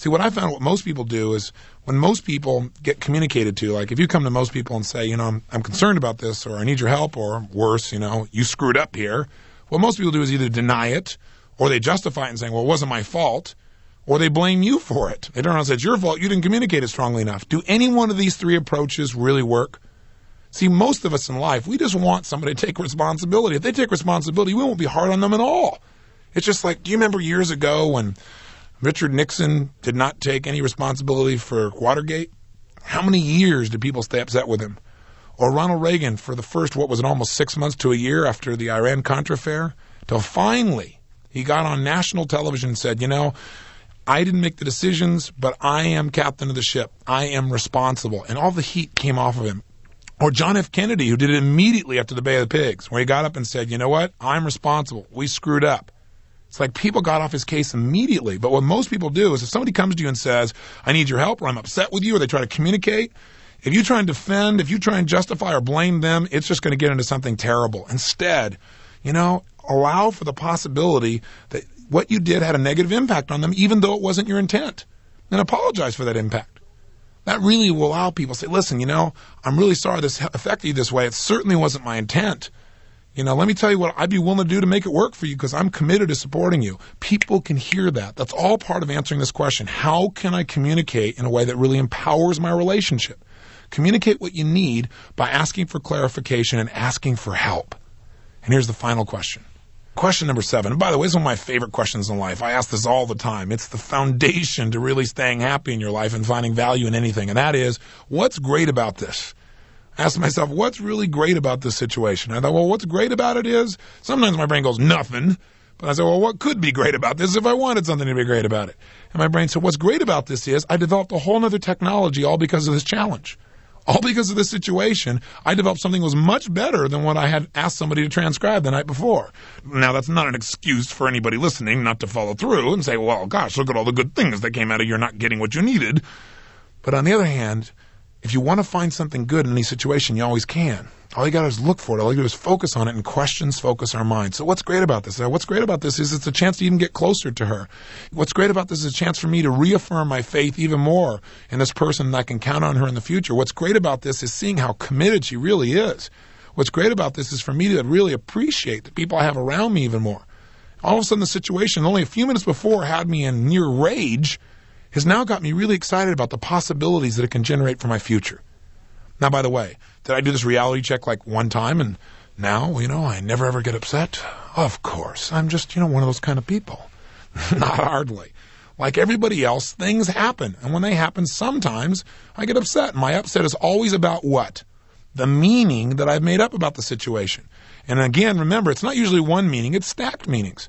See, what I found, what most people do is when most people get communicated to, like if you come to most people and say, I'm concerned about this, or I need your help, or worse, you screwed up here, what most people do is either deny it, or they justify it and saying, well, it wasn't my fault, or they blame you for it. They turn around and say, it's your fault, you didn't communicate it strongly enough. Do any one of these three approaches really work? See, most of us in life, we just want somebody to take responsibility. If they take responsibility, we won't be hard on them at all. It's just like, do you remember years ago when Richard Nixon did not take any responsibility for Watergate? How many years did people stay upset with him? Or Ronald Reagan for the first, almost 6 months to a year after the Iran-Contra affair, till finally he got on national television and said, I didn't make the decisions, but I am captain of the ship. I am responsible. And all the heat came off of him. Or John F. Kennedy, who did it immediately after the Bay of the Pigs, where he got up and said, you know what? I'm responsible. We screwed up. It's like people got off his case immediately. But what most people do is if somebody comes to you and says, I need your help, or I'm upset with you, or they try to communicate, if you try and defend, if you try and justify or blame them, it's just going to get into something terrible. Instead, allow for the possibility that what you did had a negative impact on them, even though it wasn't your intent, and apologize for that impact. That really will allow people to say, listen, I'm really sorry this affected you this way. It certainly wasn't my intent. Let me tell you what I'd be willing to do to make it work for you because I'm committed to supporting you. People can hear that. That's all part of answering this question. How can I communicate in a way that really empowers my relationship? Communicate what you need by asking for clarification and asking for help. And here's the final question. Question number 7. And by the way, this is one of my favorite questions in life. I ask this all the time. It's the foundation to really staying happy in your life and finding value in anything. And that is, what's great about this? I ask myself, what's really great about this situation? I thought, well, what's great about it is, sometimes my brain goes, nothing. But I said, well, what could be great about this if I wanted something to be great about it? And my brain said, what's great about this is I developed a whole other technology all because of this challenge. All because of this situation, I developed something that was much better than what I had asked somebody to transcribe the night before. Now, that's not an excuse for anybody listening not to follow through and say, well, gosh, look at all the good things that came out of you not getting what you needed. But on the other hand, if you want to find something good in any situation, you always can. All you got to do is look for it. All you got to do is focus on it, and questions focus our mind. So what's great about this? What's great about this is it's a chance to even get closer to her. What's great about this is a chance for me to reaffirm my faith even more in this person, and I can count on her in the future. What's great about this is seeing how committed she really is. What's great about this is for me to really appreciate the people I have around me even more. All of a sudden, the situation only a few minutes before had me in near rage has now got me really excited about the possibilities that it can generate for my future. Now, by the way, did I do this reality check like one time and now, I never ever get upset? Of course. I'm just, one of those kind of people. Not hardly. Like everybody else, things happen. And when they happen, sometimes I get upset. My upset is always about what? The meaning that I've made up about the situation. And again, remember, it's not usually one meaning, it's stacked meanings.